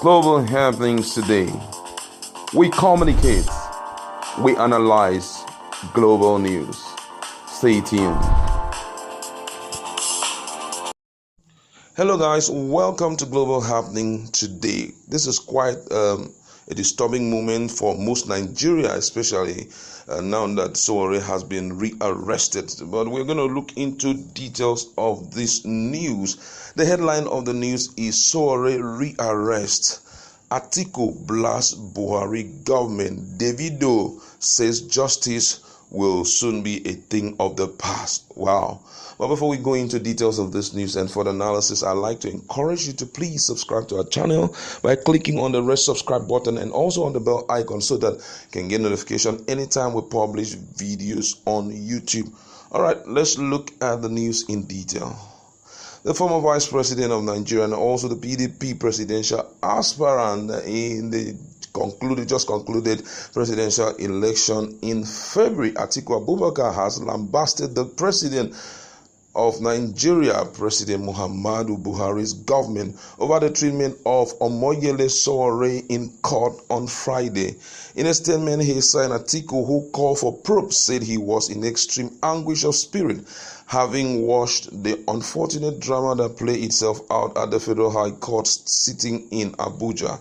Global happenings today. We communicate, we analyze global news. Stay tuned. Hello, guys. Welcome to Global Happening Today. This is quite a disturbing moment for most Nigeria, especially now that Sowore has been rearrested. But we're going to look into details of this news. The headline of the news is Sowore rearrest. Atiku blasts Buhari government. Davido says justice will soon be a thing of the past. Wow. But before we go into details of this news and further analysis, I'd like to encourage you to please subscribe to our channel by clicking on the red subscribe button and also on the bell icon so that you can get notification anytime we publish videos on YouTube. All right, let's look at the news in detail. The former vice president of Nigeria and also the PDP presidential aspirant in the just concluded presidential election in February, Atiku Abubakar, has lambasted the president of Nigeria, President Muhammadu Buhari's government, over the treatment of Omoyele Sowore in court on Friday. In a statement, he signed Atiku, who called for probe, said he was in extreme anguish of spirit, having watched the unfortunate drama that played itself out at the Federal High Court sitting in Abuja.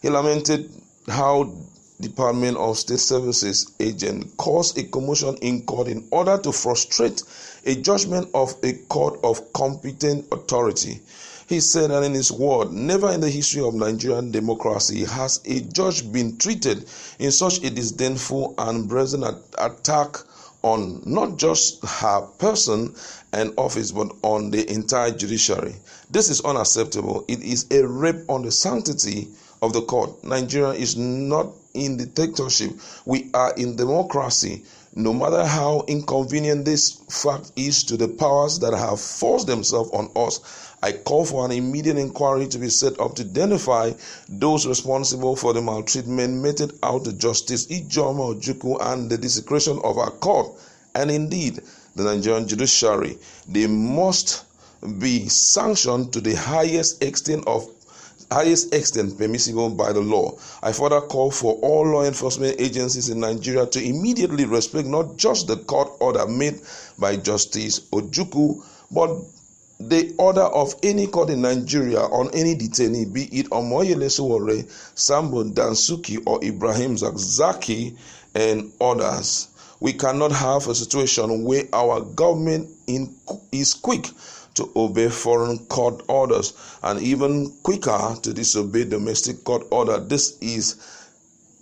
He lamented how Department of State Services agent caused a commotion in court in order to frustrate a judgment of a court of competent authority. He said that in his word, never in the history of Nigerian democracy has a judge been treated in such a disdainful and brazen attack on not just her person and office, but on the entire judiciary. This is unacceptable. It is a rape on the sanctity of the court. Nigeria is not in dictatorship. We are in democracy. No matter how inconvenient this fact is to the powers that have forced themselves on us, I call for an immediate inquiry to be set up to identify those responsible for the maltreatment meted out to Justice Ijeoma Ojukwu and the desecration of our court, and indeed the Nigerian judiciary. They must be sanctioned to the highest extent permissible by the law. I further call for all law enforcement agencies in Nigeria to immediately respect not just the court order made by Justice Ojukwu, but the order of any court in Nigeria on any detainee, be it Omoyele Sowore, Sambo Dansuki, or Ibrahim Zakzaki, and others. We cannot have a situation where our government is quick to obey foreign court orders and even quicker to disobey domestic court order. This is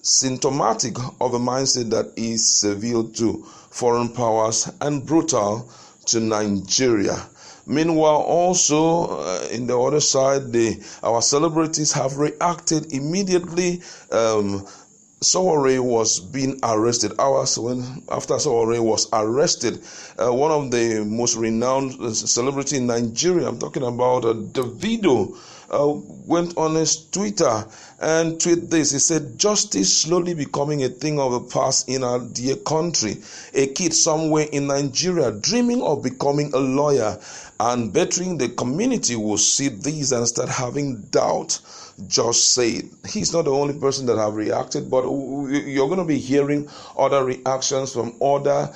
symptomatic of a mindset that is servile to foreign powers and brutal to Nigeria. Meanwhile, also in the other side, our celebrities have reacted immediately. Sowore was being arrested. Hours after Sowore was arrested, one of the most renowned celebrity in Nigeria, I'm talking about Davido, went on his Twitter and tweeted this. He said, "Justice slowly becoming a thing of the past in our dear country. A kid somewhere in Nigeria dreaming of becoming a lawyer and bettering the community will see these and start having doubt." Just said. He's not the only person that have reacted, but you're going to be hearing other reactions from other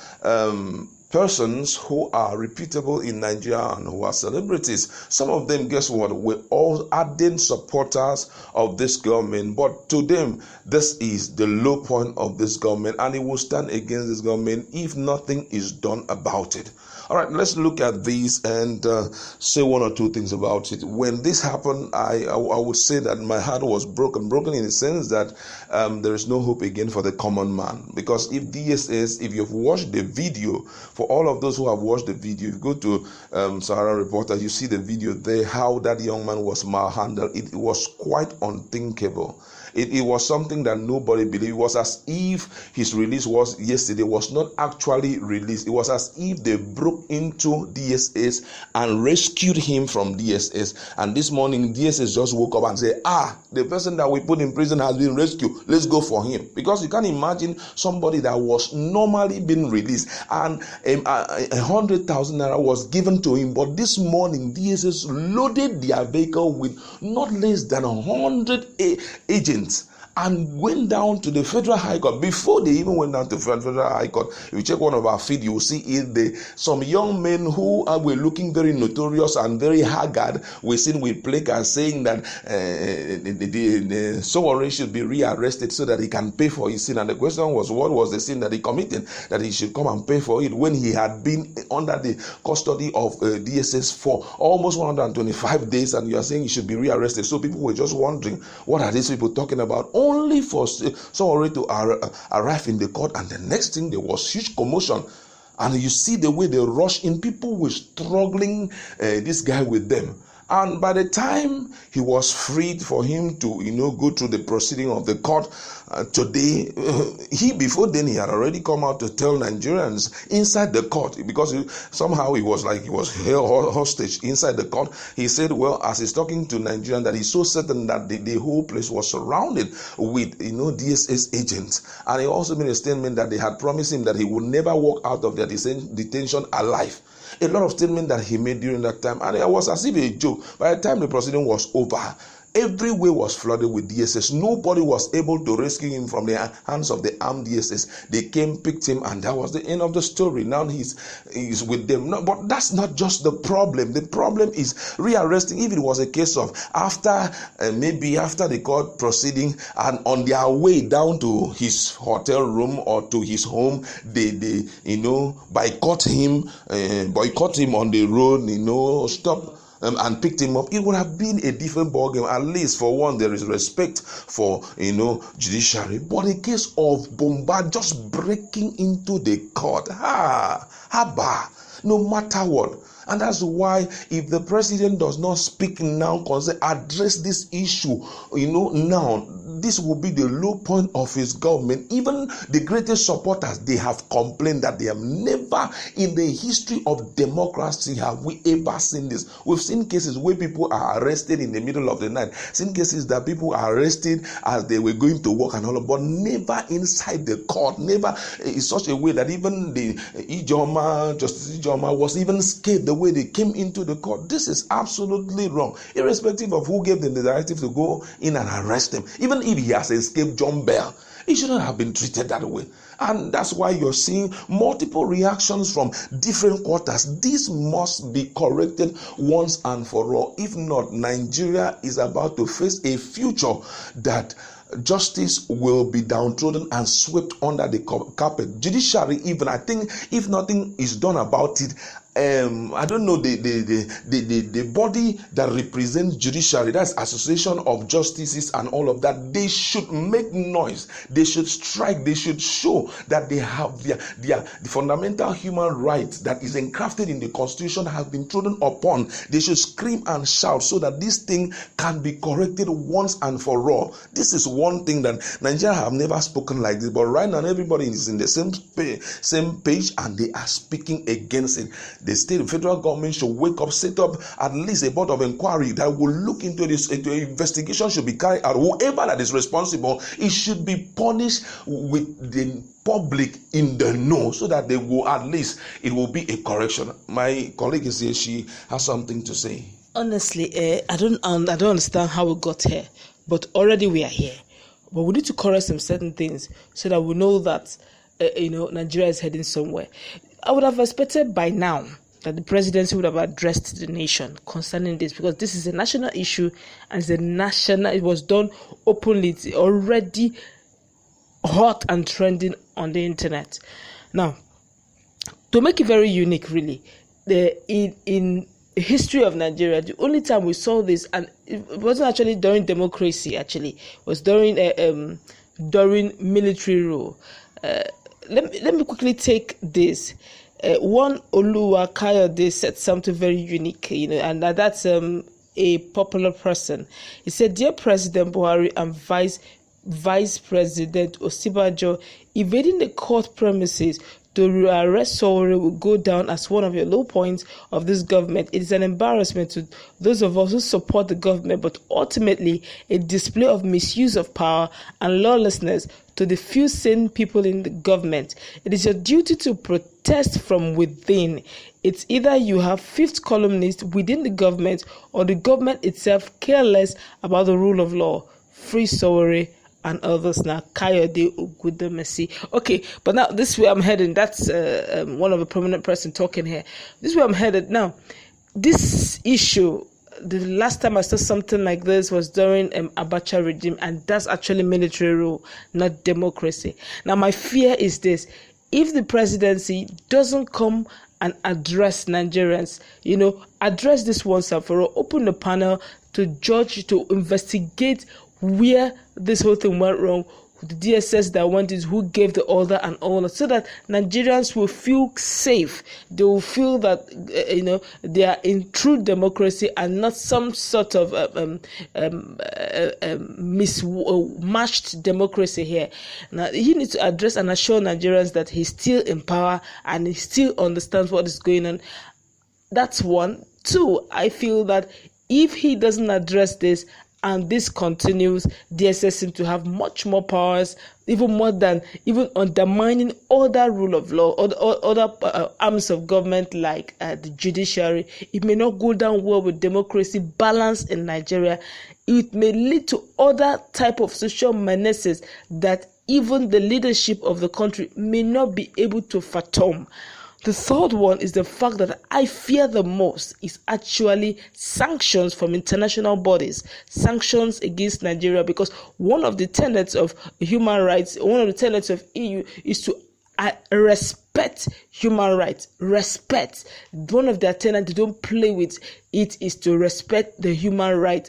persons who are reputable in Nigeria and who are celebrities. Some of them, guess what, were all ardent supporters of this government, but to them, this is the low point of this government, and it will stand against this government if nothing is done about it. All right, let's look at these and say one or two things about it. When this happened, I would say that my heart was broken in the sense that there is no hope again for the common man. Because if you've watched the video, for all of those who have watched the video, if you go to Sahara Reporter, you see the video there, how that young man was malhandled. It was quite unthinkable. It was something that nobody believed. It was as if his release was yesterday was not actually released. It was as if they broke into DSS and rescued him from DSS. And this morning, DSS just woke up and said, the person that we put in prison has been rescued. Let's go for him. Because you can't imagine somebody that was normally being released and 100,000 naira was given to him. But this morning, DSS loaded their vehicle with not less than 100 agents and went down to the Federal High Court. Before they even went down to the Federal High Court, if you check one of our feed, you will see some young men who were looking very notorious and very haggard were seen with placards saying that the Sowore should be rearrested so that he can pay for his sin. And the question was, what was the sin that he committed that he should come and pay for it when he had been under the custody of DSS for almost 125 days, and you are saying he should be rearrested? So people were just wondering, what are these people talking about? Only for Sowore to arrive in the court, and the next thing, there was huge commotion. And you see the way they rush in, people were struggling this guy with them. And by the time he was freed for him to, go through the proceeding of the court today, before then he had already come out to tell Nigerians inside the court, because somehow he was held hostage inside the court. He said, well, as he's talking to Nigerians, that he's so certain that the whole place was surrounded with, DSS agents. And he also made a statement that they had promised him that he would never walk out of their detention alive. A lot of statements that he made during that time, and it was as if a joke. By the time the proceeding was over, everywhere was flooded with DSS. Nobody was able to rescue him from the hands of the armed DSS. They came, picked him, and that was the end of the story. Now he's with them. No, but that's not just the problem. The problem is rearresting. If it was a case of after the court proceeding and on their way down to his hotel room or to his home, they boycott him on the road, stop. And picked him up, it would have been a different ballgame. At least for one, there is respect for judiciary. But a case of bombard just breaking into the court, no matter what. And that's why if the president does not speak now, address this issue, now, this will be the low point of his government. Even the greatest supporters, they have complained that they have never in the history of democracy have we ever seen this. We've seen cases where people are arrested in the middle of the night, seen cases that people are arrested as they were going to work and all, but never inside the court, never in such a way that even the Justice Ijoma was even scared the way they came into the court. This is absolutely wrong, irrespective of who gave them the directive to go in and arrest him. Even if he has escaped John Bell, he shouldn't have been treated that way. And that's why you're seeing multiple reactions from different quarters. This must be corrected once and for all. If not, Nigeria is about to face a future that justice will be downtrodden and swept under the carpet. Judiciary, even, I think, if nothing is done about it, I don't know, the body that represents judiciary, that's Association of Justices and all of that, they should make noise, they should strike, they should show that they have the fundamental human rights that is engrafted in the Constitution have been trodden upon. They should scream and shout so that this thing can be corrected once and for all. This is one thing that Nigeria have never spoken like this, but right now everybody is in the same page and they are speaking against it. The state and federal government should wake up, set up at least a board of inquiry that will look into this. Investigation should be carried out. Whoever that is responsible, it should be punished with the public in the know, so that they will, at least it will be a correction. My colleague is here; she has something to say. Honestly, I don't understand how we got here, but already we are here. But we need to correct some certain things so that we know that Nigeria is heading somewhere. I would have expected by now that the presidency would have addressed the nation concerning this, because this is a national issue and it was done openly. It's already hot and trending on the internet. Now, to make it very unique, really, in the history of Nigeria, the only time we saw this, and it wasn't actually during democracy, it was during military rule. Let me quickly take this. One Oluwa Kayode said something very unique, and that's a popular person. He said, "Dear President Buhari and Vice Vice President Osibajo invading the court premises to arrest Sowore will go down as one of the low points of this government. It is an embarrassment to those of us who support the government, but ultimately a display of misuse of power and lawlessness to the few sane people in the government. It is your duty to protest from within. It's either you have fifth columnists within the government or the government itself care less about the rule of law. Free Sowore and others now. Kayode Ogudemesi. Okay, but now this way I'm heading. That's one of the prominent person talking here. This way I'm headed now. This issue, the last time I saw something like this was during Abacha regime, and that's actually military rule, not democracy. Now my fear is this: if the presidency doesn't come and address Nigerians, address this once and for all, open the panel to judge, to investigate where this whole thing went wrong, the DSS that went is who gave the order and all that, so that Nigerians will feel safe. They will feel that they are in true democracy and not some sort of mismatched democracy here. Now he needs to address and assure Nigerians that he's still in power and he still understands what is going on. That's one. Two, I feel that if he doesn't address this and this continues, DSS seems to have much more powers, even more than even undermining other rule of law, other arms of government like the judiciary. It may not go down well with democracy balance in Nigeria. It may lead to other type of social menaces that even the leadership of the country may not be able to fathom. The third one is the fact that I fear the most is actually sanctions from international bodies, sanctions against Nigeria, because one of the tenets of human rights, one of the tenets of EU is to respect human rights. Respect. One of their tenets they don't play with it is to respect the human right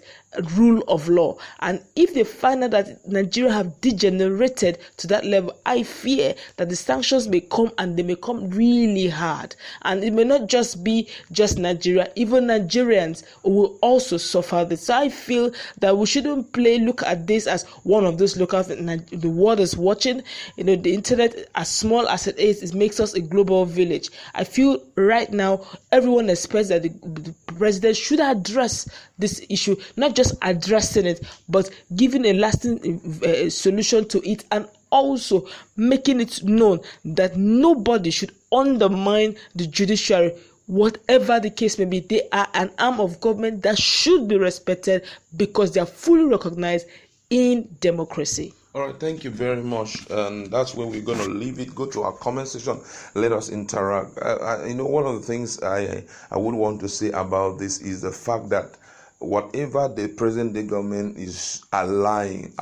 rule of law. And if they find out that Nigeria have degenerated to that level, I fear that the sanctions may come and they may come really hard. And it may not just be just Nigeria, even Nigerians will also suffer this. So I feel that we shouldn't look at this as one of those locals that the world is watching. The internet, as small as it is, it makes us a global village. I feel right now everyone expects that the president should address this issue, not just addressing it, but giving a lasting solution to it, and also making it known that nobody should undermine the judiciary. Whatever the case may be, they are an arm of government that should be respected because they are fully recognized in democracy. All right, thank you very much. And that's where we're going to leave it. Go to our comment section. Let us interact. One of the things I would want to say about this is the fact that whatever the present day government is allowing,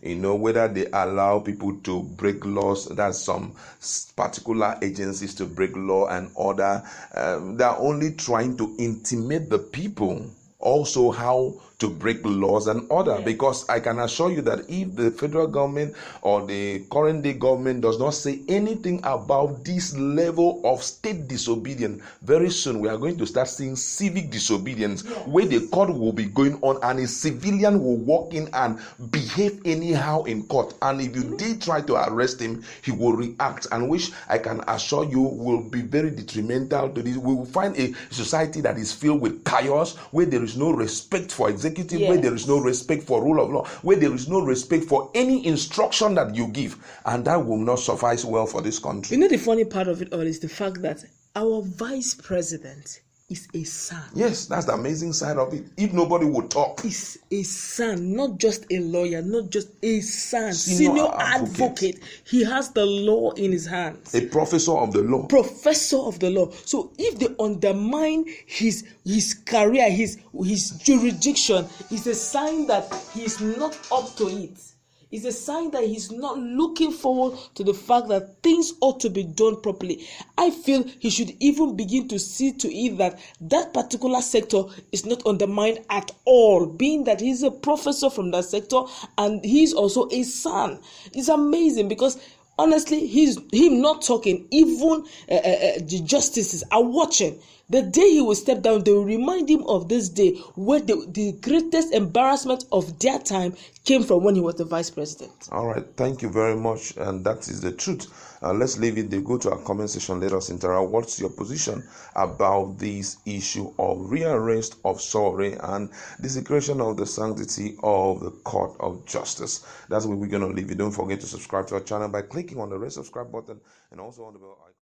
whether they allow people to break laws, that's some particular agencies to break law and order, they're only trying to intimate the people also how to break laws and order. Yeah. Because I can assure you that if the federal government or the current day government does not say anything about this level of state disobedience, very soon we are going to start seeing civic disobedience, where the court will be going on and a civilian will walk in and behave anyhow in court. And if you did try to arrest him, he will react, and which I can assure you will be very detrimental to this. We will find a society that is filled with chaos, where there is no respect for executive, where there is no respect for rule of law, where there is no respect for any instruction that you give, and that will not suffice well for this country. The funny part of it all is the fact that our vice president is a son. Yes, that's the amazing side of it. If nobody would talk, is a son, not just a lawyer, not just a son, senior advocate. He has the law in his hands. A professor of the law. Professor of the law. So if they undermine his career, his jurisdiction, it's a sign that he's not up to it. It's a sign that he's not looking forward to the fact that things ought to be done properly. I feel he should even begin to see to it that that particular sector is not undermined at all, being that he's a professor from that sector and he's also a son. It's amazing because honestly, him not talking, even the justices are watching. The day he will step down, they will remind him of this day where the greatest embarrassment of their time came from when he was the vice president. All right, thank you very much, and that is the truth. Let's leave it there. Go to our comment section, let us interact. What's your position about this issue of rearrest of Sowore and desecration of the sanctity of the Court of Justice? That's where we're going to leave it. Don't forget to subscribe to our channel by clicking on the red subscribe button and also on the bell icon.